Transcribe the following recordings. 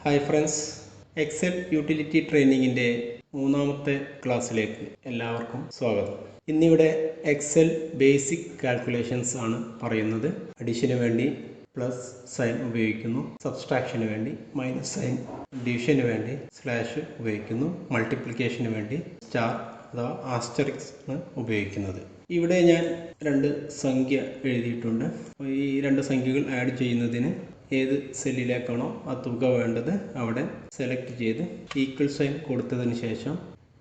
Hi friends, Excel utility ട്രെയിനിങ്ങിൻ്റെ മൂന്നാമത്തെ ക്ലാസ്സിലേക്ക് എല്ലാവർക്കും സ്വാഗതം. ഇന്നിവിടെ എക്സൽ ബേസിക് കാൽക്കുലേഷൻസ് ആണ് പറയുന്നത്. അഡീഷന് വേണ്ടി പ്ലസ് സൈൻ ഉപയോഗിക്കുന്നു, സബ്സ്ട്രാക്ഷന് വേണ്ടി മൈനസ് സൈൻ, ഡിവിഷന് വേണ്ടി സ്ലാഷ് ഉപയോഗിക്കുന്നു, മൾട്ടിപ്ലിക്കേഷന് വേണ്ടി സ്റ്റാർ അഥവാ ആസ്റ്ററിക്സ് ആണ് ഉപയോഗിക്കുന്നത്. ഇവിടെ ഞാൻ രണ്ട് സംഖ്യ എഴുതിയിട്ടുണ്ട്. ഈ രണ്ട് സംഖ്യകൾ ആഡ് ചെയ്യുന്നതിന് ഏത് സെല്ലിലേക്കാണോ ആ തുക വേണ്ടത് അവിടെ സെലക്ട് ചെയ്ത് ഈക്വൽ സൈൻ കൊടുത്തതിന് ശേഷം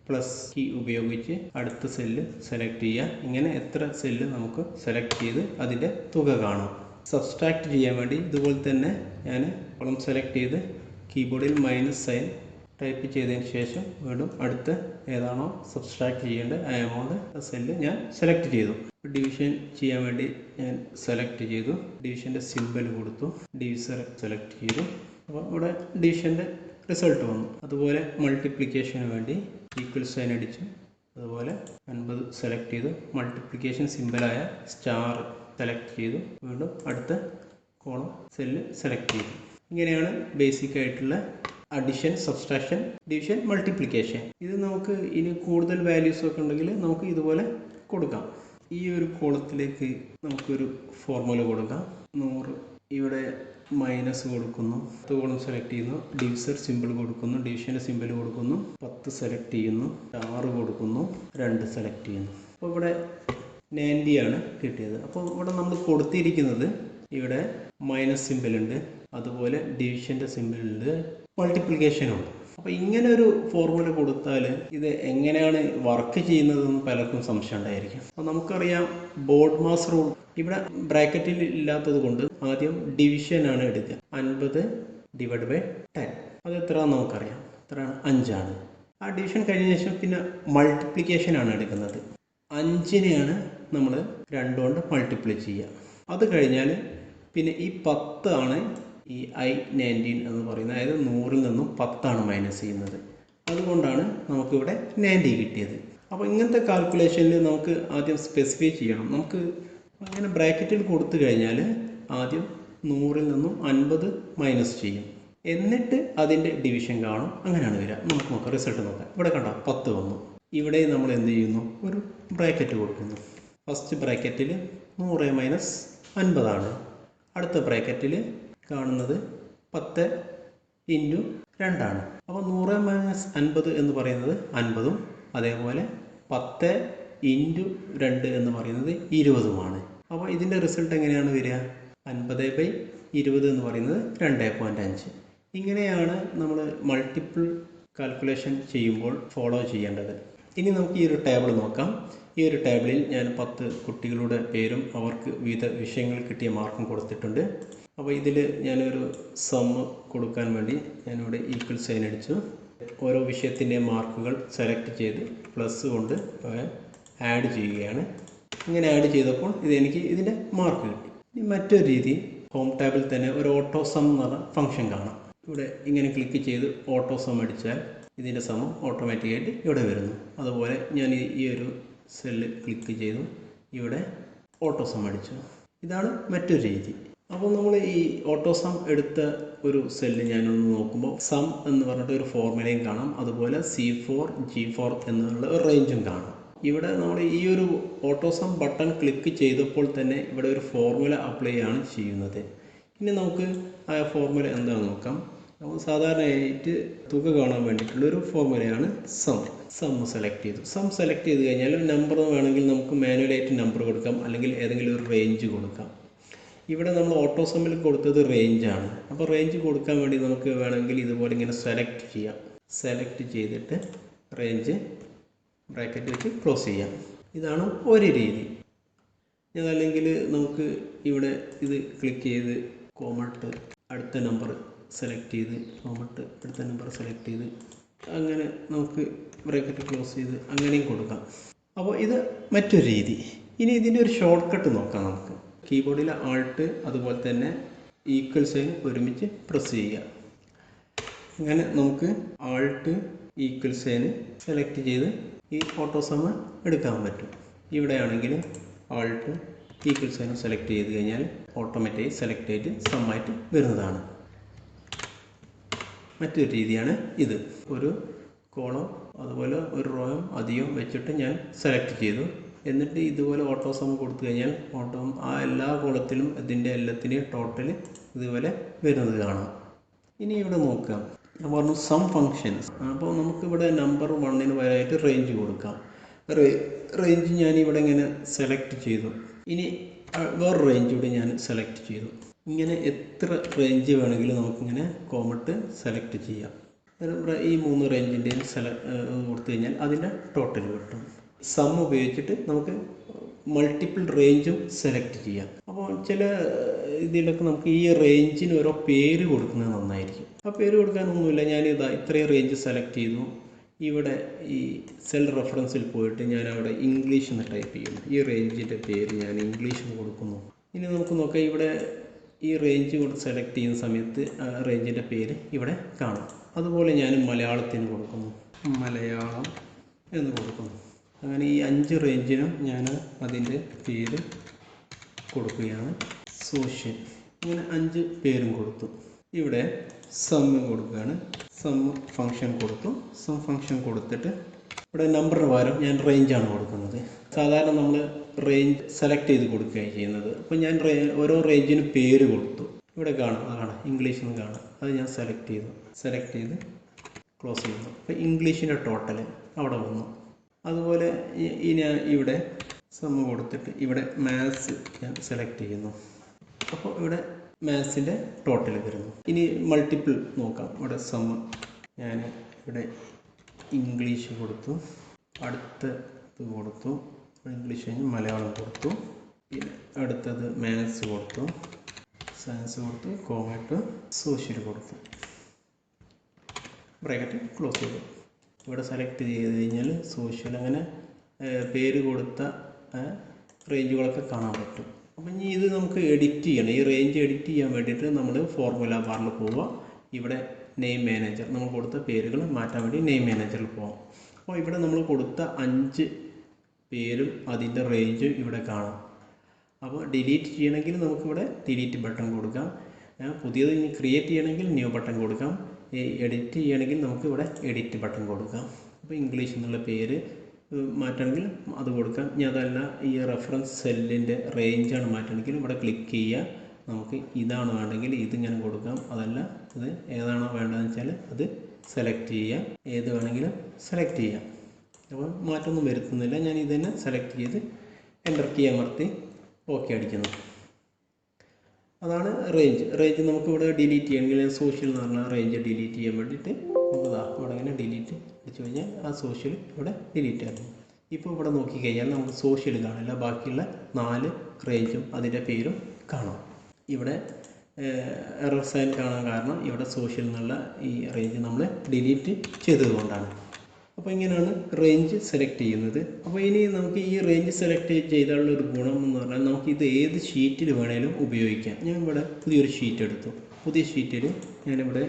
പ്ലസ് കീ ഉപയോഗിച്ച് അടുത്ത സെല്ല് സെലക്ട് ചെയ്യുക. ഇങ്ങനെ എത്ര സെല്ല് നമുക്ക് സെലക്ട് ചെയ്ത് അതിൻ്റെ തുക കാണാം. സബ്സ്ട്രാക്ട് ചെയ്യാൻ വേണ്ടി ഇതുപോലെ തന്നെ ഞാൻ കോളം സെലക്ട് ചെയ്ത് കീബോർഡിൽ മൈനസ് സൈൻ ടൈപ്പ് ചെയ്തതിന് ശേഷം വീണ്ടും അടുത്ത ഏതാണോ സബ്സ്ട്രാക്ട് ചെയ്യേണ്ടത് ആ എമൗണ്ട് സെല്ല് ഞാൻ സെലക്ട് ചെയ്തു. ഡിവിഷൻ ചെയ്യാൻ വേണ്ടി ഞാൻ സെലക്ട് ചെയ്തു, ഡിവിഷൻ്റെ സിമ്പൽ കൊടുത്തു, ഡിവിസർ സെലക്ട് ചെയ്തു. അപ്പോൾ ഇവിടെ ഡിവിഷൻ്റെ റിസൾട്ട് വന്നു. അതുപോലെ മൾട്ടിപ്ലിക്കേഷന് വേണ്ടി ഈക്വൽ സൈൻ അടിച്ചു, അതുപോലെ 50 സെലക്ട് ചെയ്തു, മൾട്ടിപ്ലിക്കേഷൻ സിമ്പലായ സ്റ്റാർ സെലക്ട് ചെയ്തു, വീണ്ടും അടുത്ത കോളം സെല്ല് സെലക്ട് ചെയ്തു. ഇങ്ങനെയാണ് ബേസിക് ആയിട്ടുള്ള അഡിഷൻ, സബ്സ്ട്രാക്ഷൻ, ഡിവിഷൻ, മൾട്ടിപ്ലിക്കേഷൻ. ഇത് നമുക്ക് ഇനി കൂടുതൽ വാല്യൂസ് ഒക്കെ ഉണ്ടെങ്കിൽ നമുക്ക് ഇതുപോലെ കൊടുക്കാം. ഈ ഒരു കോളത്തിലേക്ക് നമുക്കൊരു ഫോർമുല കൊടുക്കാം. 100 ഇവിടെ മൈനസ് കൊടുക്കുന്നു, 10 കോളം സെലക്ട് ചെയ്യുന്നു, ഡിവിസർ സിമ്പിൾ കൊടുക്കുന്നു, ഡിവിഷൻ്റെ സിമ്പിൾ കൊടുക്കുന്നു, 10 സെലക്ട് ചെയ്യുന്നു, 6 കൊടുക്കുന്നു, 2 സെലക്ട് ചെയ്യുന്നു. അപ്പോൾ ഇവിടെ 90 ആണ് കിട്ടിയത്. അപ്പോൾ ഇവിടെ നമ്മൾ കൊടുത്തിരിക്കുന്നത് ഇവിടെ മൈനസ് സിമ്പിൾ ഉണ്ട്, അതുപോലെ ഡിവിഷൻ്റെ സിമ്പിൾ ഉണ്ട്, മൾട്ടിപ്ലിക്കേഷനുണ്ട്. അപ്പോൾ ഇങ്ങനെ ഒരു ഫോർമുല കൊടുത്താൽ ഇത് എങ്ങനെയാണ് വർക്ക് ചെയ്യുന്നതെന്ന് പലർക്കും സംശയം ഉണ്ടായിരിക്കും. അപ്പോൾ നമുക്കറിയാം ബോർഡ് മാസ് റൂൾ ഇവിടെ ബ്രാക്കറ്റിൽ ഇല്ലാത്തത് കൊണ്ട് ആദ്യം ഡിവിഷനാണ് എടുക്കുക. 50 ഡിവൈഡ് ബൈ 10 അത് എത്രയാണെന്ന് നമുക്കറിയാം, എത്രയാണ് 5 ആണ്. ആ ഡിവിഷൻ കഴിഞ്ഞ ശേഷം പിന്നെ മൾട്ടിപ്ലിക്കേഷനാണ് എടുക്കുന്നത്. 5നെയാണ് നമ്മൾ 2 കൊണ്ട് മൾട്ടിപ്ലൈ ചെയ്യുക. അത് കഴിഞ്ഞാൽ പിന്നെ ഈ 10 ആണ് ഈ I19 എന്ന് പറയുന്നത്. അതായത് 100ൽ നിന്നും 10 ആണ് മൈനസ് ചെയ്യുന്നത്. അതുകൊണ്ടാണ് നമുക്കിവിടെ 90 കിട്ടിയത്. അപ്പോൾ ഇങ്ങനത്തെ കാൽക്കുലേഷനിൽ നമുക്ക് ആദ്യം സ്പെസിഫൈ ചെയ്യണം. നമുക്ക് അങ്ങനെ ബ്രാക്കറ്റിൽ കൊടുത്തു കഴിഞ്ഞാൽ ആദ്യം 100ൽ നിന്നും 50 മൈനസ് ചെയ്യും, എന്നിട്ട് അതിൻ്റെ ഡിവിഷൻ കാണും. അങ്ങനെയാണ് വരിക. നമുക്ക് നോക്കാം, റിസൾട്ട് നോക്കാം. ഇവിടെ കണ്ടോ 10 വന്നു. ഇവിടെ നമ്മൾ എന്ത് ചെയ്യുന്നു, ഒരു ബ്രാക്കറ്റ് കൊടുക്കുന്നു. ഫസ്റ്റ് ബ്രാക്കറ്റിൽ 100 മൈനസ് 50 ആണ്. അടുത്ത ബ്രാക്കറ്റിൽ കാണുന്നത് 10 ഇൻറ്റു 2 ആണ്. അപ്പോൾ 100 മൈനസ് 50 എന്ന് പറയുന്നത് 50ഉം, അതേപോലെ 10 ഇൻറ്റു 2 എന്ന് പറയുന്നത് 20ഉമാണ്. അപ്പോൾ ഇതിൻ്റെ റിസൾട്ട് എങ്ങനെയാണ് വരിക? 50/20 എന്ന് പറയുന്നത് 2.5. ഇങ്ങനെയാണ് നമ്മൾ മൾട്ടിപ്പിൾ കാൽക്കുലേഷൻ ചെയ്യുമ്പോൾ ഫോളോ ചെയ്യേണ്ടത്. ഇനി നമുക്ക് ഈ ഒരു ടേബിൾ നോക്കാം. ഈ ഒരു ടേബിളിൽ ഞാൻ 10 കുട്ടികളുടെ പേരും അവർക്ക് വിവിധ വിഷയങ്ങൾ കിട്ടിയ മാർക്കും കൊടുത്തിട്ടുണ്ട്. അപ്പോൾ ഇതിൽ ഞാനൊരു സം കൊടുക്കാൻ വേണ്ടി ഞാനിവിടെ ഈക്വൽ സൈൻ അടിച്ചു. ഓരോ വിഷയത്തിൻ്റെ മാർക്കുകൾ സെലക്ട് ചെയ്ത് പ്ലസ് കൊണ്ട് ആഡ് ചെയ്യുകയാണ്. ഇങ്ങനെ ആഡ് ചെയ്തപ്പോൾ എനിക്ക് ഇതിൻ്റെ മാർക്ക് കിട്ടി. ഇനി മറ്റൊരു രീതി, ഹോം ടാബിൽ തന്നെ ഒരു ഓട്ടോ സം എന്ന് പറഞ്ഞ ഫംഗ്ഷൻ കാണാം. ഇവിടെ ഇങ്ങനെ ക്ലിക്ക് ചെയ്ത് ഓട്ടോ സം അടിച്ചാൽ ഇതിൻ്റെ സമം ഓട്ടോമാറ്റിക്കായിട്ട് ഇവിടെ വരുന്നു. അതുപോലെ ഞാൻ ഈ ഒരു സെല്ല് ക്ലിക്ക് ചെയ്തു, ഇവിടെ ഓട്ടോ സം അടിച്ചു. ഇതാണ് മറ്റൊരു രീതി. അപ്പോൾ നമ്മൾ ഈ ഓട്ടോ സം എടുത്ത ഒരു സെല്ല് ഞാനൊന്ന് നോക്കുമ്പോൾ സം എന്ന് പറഞ്ഞിട്ട് ഒരു ഫോർമുലയും കാണാം, അതുപോലെ C4 G4 എന്നുള്ള ഒരു റേഞ്ചും കാണാം. ഇവിടെ നമ്മൾ ഈ ഒരു ഓട്ടോ സം ബട്ടൺ ക്ലിക്ക് ചെയ്തപ്പോൾ തന്നെ ഇവിടെ ഒരു ഫോർമുല അപ്ലൈ ആണ് ചെയ്യുന്നത്. ഇനി നമുക്ക് ആ ഫോർമുല എന്താണെന്ന് നോക്കാം. അപ്പോൾ സാധാരണയായിട്ട് തുക കാണാൻ വേണ്ടിയിട്ടുള്ളൊരു ഫോർമുലയാണ് സം സെലക്ട് ചെയ്തു. സം സെലക്ട് ചെയ്ത് കഴിഞ്ഞാൽ നമ്പർ വേണമെങ്കിൽ നമുക്ക് മാനുവലായിട്ട് നമ്പർ കൊടുക്കാം, അല്ലെങ്കിൽ ഏതെങ്കിലും ഒരു റേഞ്ച് കൊടുക്കാം. ഇവിടെ നമ്മൾ ഓട്ടോ സമ്മിൽ കൊടുത്തത് റേഞ്ചാണ്. അപ്പോൾ റേഞ്ച് കൊടുക്കാൻ വേണ്ടി നമുക്ക് വേണമെങ്കിൽ ഇതുപോലെ ഇങ്ങനെ സെലക്ട് ചെയ്യാം. സെലക്ട് ചെയ്തിട്ട് റേഞ്ച് ബ്രാക്കറ്റ് വെച്ച് ക്ലോസ് ചെയ്യാം. ഇതാണ് ഒരു രീതി. അതല്ലെങ്കിൽ നമുക്ക് ഇവിടെ ഇത് ക്ലിക്ക് ചെയ്ത് കോമട്ട് അടുത്ത നമ്പർ സെലക്ട് ചെയ്ത് കോമട്ട് അടുത്ത നമ്പർ സെലക്ട് ചെയ്ത് അങ്ങനെ നമുക്ക് ബ്രാക്കറ്റ് ക്ലോസ് ചെയ്ത് അങ്ങനെയും കൊടുക്കാം. അപ്പോൾ ഇത് മറ്റൊരു രീതി. ഇനി ഇതിൻ്റെ ഒരു ഷോർട്ട് കട്ട് നോക്കാം. നമുക്ക് കീബോർഡിലെ ആൾട്ട് അതുപോലെ തന്നെ ഈക്വൽ സൈൻ ഒരുമിച്ച് പ്രസ് ചെയ്യുക. അങ്ങനെ നമുക്ക് ആൾട്ട് ഈക്വൽ സൈൻ സെലക്ട് ചെയ്ത് ഈ ഓട്ടോ സം എടുക്കാൻ പറ്റും. ഇവിടെയാണെങ്കിൽ ആൾട്ട് ഈക്വൽ സൈൻ സെലക്ട് ചെയ്ത് കഴിഞ്ഞാൽ ഓട്ടോമാറ്റിക്കായി സെലക്ട് ചെയ്ത് സമ്മായിട്ട് വരുന്നതാണ്. മറ്റൊരു രീതിയാണ് ഇത്. ഒരു കോളം അതുപോലെ ഒരു റോയും അധികം വെച്ചിട്ട് ഞാൻ സെലക്ട് ചെയ്തു. എന്നിട്ട് ഇതുപോലെ ഓട്ടോ സം കൊടുത്തു കഴിഞ്ഞാൽ ആ എല്ലാ കോളത്തിലും ഇതിൻ്റെ എല്ലാത്തിൻ്റെയും ടോട്ടൽ ഇതുപോലെ വരുന്നത് കാണാം. ഇനി ഇവിടെ നോക്കാം, ഞാൻ പറഞ്ഞു സം ഫങ്ഷൻസ്. അപ്പോൾ നമുക്കിവിടെ നമ്പർ 1 പകരമായിട്ട് റേഞ്ച് കൊടുക്കാം. റേഞ്ച് ഞാനിവിടെ ഇങ്ങനെ സെലക്ട് ചെയ്തു. ഇനി വേറെ റേഞ്ച് ഇവിടെ ഞാൻ സെലക്ട് ചെയ്തു. ഇങ്ങനെ എത്ര റേഞ്ച് വേണമെങ്കിലും നമുക്കിങ്ങനെ കോമട്ട് സെലക്ട് ചെയ്യാം. ഈ 3 റേഞ്ചിൻ്റെയും കൊടുത്തു കഴിഞ്ഞാൽ അതിൻ്റെ ടോട്ടൽ കിട്ടും. സം ഉപയോഗിച്ചിട്ട് നമുക്ക് മൾട്ടിപ്പിൾ റേഞ്ചും സെലക്ട് ചെയ്യാം. അപ്പോൾ ചില ഇതിലൊക്കെ നമുക്ക് ഈ റേഞ്ചിന് ഓരോ പേര് കൊടുക്കുന്നത് നന്നായിരിക്കും. ആ പേര് കൊടുക്കാനൊന്നുമില്ല, ഞാനിതാ ഇത്രയും റേഞ്ച് സെലക്ട് ചെയ്തു. ഇവിടെ ഈ സെൽ റെഫറൻസിൽ പോയിട്ട് ഞാൻ അവിടെ ഇംഗ്ലീഷ് എന്ന് ടൈപ്പ് ചെയ്യുന്നു. ഈ റേഞ്ചിൻ്റെ പേര് ഞാൻ ഇംഗ്ലീഷ് കൊടുക്കുന്നു. ഇനി നമുക്ക് നോക്കാം, ഇവിടെ ഈ റേഞ്ച് കൊണ്ട് സെലക്ട് ചെയ്യുന്ന സമയത്ത് റേഞ്ചിൻ്റെ പേര് ഇവിടെ കാണാം. അതുപോലെ ഞാൻ മലയാളത്തിന് കൊടുക്കുന്നു, മലയാളം എന്ന് കൊടുക്കുന്നു. അങ്ങനെ ഈ 5 റേഞ്ചിനും ഞാൻ അതിൻ്റെ പേര് കൊടുക്കുകയാണ്. സോഷ്യൽ, ഇങ്ങനെ 5 പേരും കൊടുത്തു. ഇവിടെ സം കൊടുക്കുകയാണ്. സം ഫംഗ്ഷൻ കൊടുത്തു. സം ഫംഗ്ഷൻ കൊടുത്തിട്ട് ഇവിടെ നമ്പറിന് പകരം ഞാൻ റേഞ്ചാണ് കൊടുക്കുന്നത്. സാധാരണ നമ്മൾ റേഞ്ച് സെലക്ട് ചെയ്ത് കൊടുക്കുകയാണ് ചെയ്യുന്നത്. അപ്പോൾ ഞാൻ ഓരോ റേഞ്ചിനും പേര് കൊടുത്തു. ഇവിടെ കാണാം ഇംഗ്ലീഷ് എന്ന് കാണാം. അത് ഞാൻ സെലക്ട് ചെയ്ത് ക്ലോസ് ചെയ്യുന്നു. അപ്പോൾ ഇംഗ്ലീഷിൻ്റെ ടോട്ടൽ അവിടെ വന്നു. അതുപോലെ ഞാൻ ഇവിടെ സം കൊടുത്തിട്ട് ഇവിടെ മാത്സ് ഞാൻ സെലക്ട് ചെയ്യുന്നു. അപ്പോൾ ഇവിടെ മാത്സിൻ്റെ ടോട്ടൽ വരുന്നു. ഇനി മൾട്ടിപ്പിൾ നോക്കാം. ഇവിടെ സം ഞാൻ ഇവിടെ ഇംഗ്ലീഷ് കൊടുത്തു, അടുത്തത് കൊടുത്തു, ഇംഗ്ലീഷ് കഴിഞ്ഞ് മലയാളം കൊടുത്തു, പിന്നെ അടുത്തത് മാത്സ് കൊടുത്തു, സയൻസ് കൊടുത്തു, കോമേറ്റ് സോഷ്യൽ കൊടുത്തു, ബ്രാക്കറ്റ് ക്ലോസ് ചെയ്തു. ഇവിടെ സെലക്ട് ചെയ്ത് കഴിഞ്ഞാൽ സോഷ്യൽ അങ്ങനെ പേര് കൊടുത്ത റേഞ്ചുകളൊക്കെ കാണാൻ പറ്റും. അപ്പം ഇനി ഇത് നമുക്ക് എഡിറ്റ് ചെയ്യണം. ഈ റേഞ്ച് എഡിറ്റ് ചെയ്യാൻ വേണ്ടിയിട്ട് നമ്മൾ ഫോർമുല ബാറിൽ പോവുക. ഇവിടെ നെയിം മാനേജർ, നമ്മൾ കൊടുത്ത പേരുകൾ മാറ്റാൻ വേണ്ടി നെയിം മാനേജറിൽ പോകാം. അപ്പോൾ ഇവിടെ നമ്മൾ കൊടുത്ത 5 പേരും അതിൻ്റെ റേഞ്ചും ഇവിടെ കാണാം. അപ്പോൾ ഡിലീറ്റ് ചെയ്യണമെങ്കിൽ നമുക്കിവിടെ ഡിലീറ്റ് ബട്ടൺ കൊടുക്കാം. പുതിയത് ഇനി ക്രിയേറ്റ് ചെയ്യണമെങ്കിൽ ന്യൂ ബട്ടൺ കൊടുക്കാം. എഡിറ്റ് ചെയ്യണമെങ്കിൽ നമുക്കിവിടെ എഡിറ്റ് ബട്ടൺ കൊടുക്കാം. അപ്പോൾ ഇംഗ്ലീഷ് എന്നുള്ള പേര് മാറ്റണമെങ്കിൽ അത് കൊടുക്കാം. ഇനി അതല്ല ഈ റെഫറൻസ് സെല്ലിൻ്റെ റേഞ്ചാണ് മാറ്റണമെങ്കിൽ ഇവിടെ ക്ലിക്ക് ചെയ്യുക. നമുക്ക് ഇതാണ് വേണ്ടെങ്കിൽ ഇതിങ്ങനെ കൊടുക്കാം. അതല്ല ഇത് ഏതാണോ വേണ്ടതെന്ന് വെച്ചാൽ അത് സെലക്ട് ചെയ്യുക. ഏത് വേണമെങ്കിലും സെലക്ട് ചെയ്യാം. അപ്പോൾ മാറ്റമൊന്നും വരുത്തുന്നില്ല. ഞാൻ ഇത് തന്നെ സെലക്ട് ചെയ്ത് എൻ്റർ കീ അമർത്തി ഓക്കെ അടിക്കുന്നു. അതാണ് റേഞ്ച് നമുക്കിവിടെ ഡിലീറ്റ് ചെയ്യണമെങ്കിൽ സോഷ്യൽ എന്ന് പറഞ്ഞാൽ റേഞ്ച് ഡിലീറ്റ് ചെയ്യാൻ വേണ്ടിയിട്ട് നമുക്ക് ഇവിടെ ഇങ്ങനെ ഡിലീറ്റ് അടിച്ചു കഴിഞ്ഞാൽ ആ സോഷ്യൽ ഇവിടെ ഡിലീറ്റ് ആകും. ഇപ്പോൾ ഇവിടെ നോക്കിക്കഴിഞ്ഞാൽ നമുക്ക് സോഷ്യൽ കാണില്ല, ബാക്കിയുള്ള 4 റേഞ്ചും അതിൻ്റെ പേരും കാണാം. ഇവിടെ എറർ സൈൻ കാണാൻ കാരണം ഇവിടെ സോഷ്യൽ എന്നുള്ള ഈ റേഞ്ച് നമ്മൾ ഡിലീറ്റ് ചെയ്തതുകൊണ്ടാണ്. അപ്പോൾ ഇങ്ങനെയാണ് റേഞ്ച് സെലക്ട് ചെയ്യുന്നത്. അപ്പോൾ ഇനി നമുക്ക് ഈ റേഞ്ച് സെലക്ട് ചെയ്താലുള്ള ഒരു ഗുണം എന്ന് പറഞ്ഞാൽ നമുക്ക് ഇത് ഏത് ഷീറ്റിൽ വേണേലും ഉപയോഗിക്കാം. ഞാൻ ഇവിടെ പുതിയൊരു ഷീറ്റ് എടുത്തു. പുതിയ ഷീറ്റിൽ ഞാനിവിടെ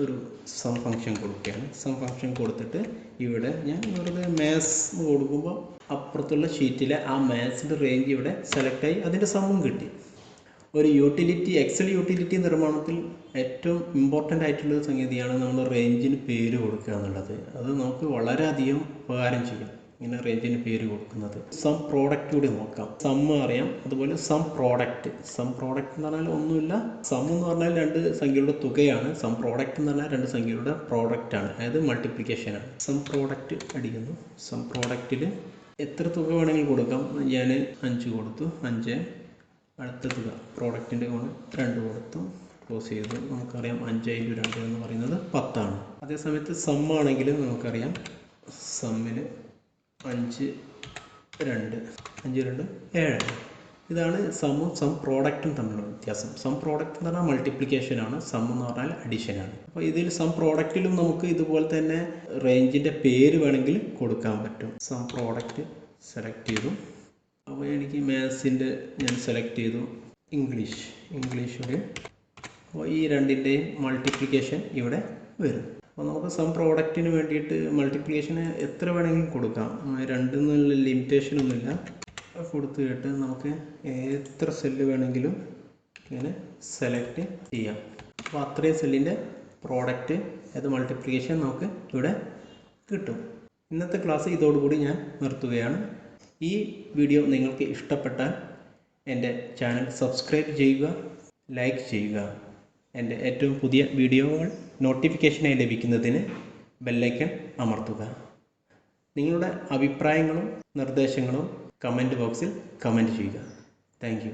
ഒരു സം ഫംഗ്ഷൻ കൊടുക്കുകയാണ്. സം ഫംഗ്ഷൻ കൊടുത്തിട്ട് ഇവിടെ ഞാൻ വെറുതെ മാത്സ് കൊടുക്കുമ്പോൾ അപ്പുറത്തുള്ള ഷീറ്റിലെ ആ മാത്സിൻ്റെ റേഞ്ച് ഇവിടെ സെലക്റ്റായി അതിൻ്റെ സമ്മും കിട്ടി. ഒരു യൂട്ടിലിറ്റി, എക്സൽ യൂട്ടിലിറ്റി നിർമ്മാണത്തിൽ ഏറ്റവും ഇമ്പോർട്ടൻ്റ് ആയിട്ടുള്ള സംഗതിയാണ് നമ്മൾ റേഞ്ചിന് പേര് കൊടുക്കുക എന്നുള്ളത്. അത് നമുക്ക് വളരെയധികം ഉപകാരം ചെയ്യും ഇങ്ങനെ റേഞ്ചിന് പേര് കൊടുക്കുന്നത്. സം പ്രോഡക്റ്റ് കൂടി നോക്കാം. സം അറിയാം, അതുപോലെ സം പ്രോഡക്റ്റ്. സം പ്രോഡക്റ്റ് എന്ന് പറഞ്ഞാൽ ഒന്നുമില്ല, സം എന്ന് പറഞ്ഞാൽ 2 സംഖ്യയുടെ തുകയാണ്. സം പ്രോഡക്റ്റ് എന്ന് പറഞ്ഞാൽ 2 സംഖ്യയുടെ പ്രോഡക്റ്റാണ്, അതായത് മൾട്ടിപ്ലിക്കേഷനാണ്. സം പ്രോഡക്റ്റ് അടിക്കുന്നു. സം പ്രോഡക്റ്റിൽ എത്ര തുക വേണമെങ്കിൽ കൊടുക്കാം. ഞാൻ 5 കൊടുത്തു. 5 അടുത്ത തുക പ്രോഡക്റ്റിൻ്റെ കൊണ്ട് 2 കൊടുത്തു, ക്ലോസ് ചെയ്തു. നമുക്കറിയാം 5 × 2 എന്ന് പറയുന്നത് 10 ആണ്. അതേസമയത്ത് സം ആണെങ്കിൽ നമുക്കറിയാം സമ്മിൽ 5 2 7. ഇതാണ് സമ്മും സം പ്രോഡക്റ്റും തമ്മിലുള്ള വ്യത്യാസം. സം പ്രോഡക്റ്റ് എന്ന് പറഞ്ഞാൽ മൾട്ടിപ്ലിക്കേഷനാണ്, സം എന്ന് പറഞ്ഞാൽ അഡീഷനാണ്. അപ്പോൾ ഇതിൽ സം പ്രോഡക്റ്റിലും നമുക്ക് ഇതുപോലെ തന്നെ റേഞ്ചിൻ്റെ പേര് വേണമെങ്കിൽ കൊടുക്കാൻ പറ്റും. സം പ്രോഡക്റ്റ് സെലക്ട് ചെയ്തു. അപ്പോൾ എനിക്ക് മാത്സിൻ്റെ ഞാൻ സെലക്ട് ചെയ്തു. ഇംഗ്ലീഷിൽ അപ്പോൾ ഈ 2ൻ്റെയും മൾട്ടിപ്ലിക്കേഷൻ ഇവിടെ വരും. അപ്പോൾ നമുക്ക് സം പ്രോഡക്റ്റിന് വേണ്ടിയിട്ട് മൾട്ടിപ്ലിക്കേഷന് എത്ര വേണമെങ്കിലും കൊടുക്കാം. 2 എന്നുള്ള ലിമിറ്റേഷനൊന്നുമില്ല. കൊടുത്തു കേട്ട് നമുക്ക് എത്ര സെല്ല് വേണമെങ്കിലും ഇങ്ങനെ സെലക്ട് ചെയ്യാം. അപ്പോൾ അത്രയും സെല്ലിൻ്റെ പ്രോഡക്റ്റ് അത് മൾട്ടിപ്ലിക്കേഷൻ നമുക്ക് ഇവിടെ കിട്ടും. ഇന്നത്തെ ക്ലാസ് ഇതോടുകൂടി ഞാൻ നിർത്തുകയാണ്. ഈ വീഡിയോ നിങ്ങൾക്ക് ഇഷ്ടപ്പെട്ടാൽ എൻ്റെ ചാനൽ സബ്സ്ക്രൈബ് ചെയ്യുക, ലൈക്ക് ചെയ്യുക. എൻ്റെ ഏറ്റവും പുതിയ വീഡിയോകൾ നോട്ടിഫിക്കേഷനായി ലഭിക്കുന്നതിന് ബെല്ലൈക്കൺ അമർത്തുക. നിങ്ങളുടെ അഭിപ്രായങ്ങളും നിർദ്ദേശങ്ങളും കമൻറ്റ് ബോക്സിൽ കമൻറ്റ് ചെയ്യുക. Thank you.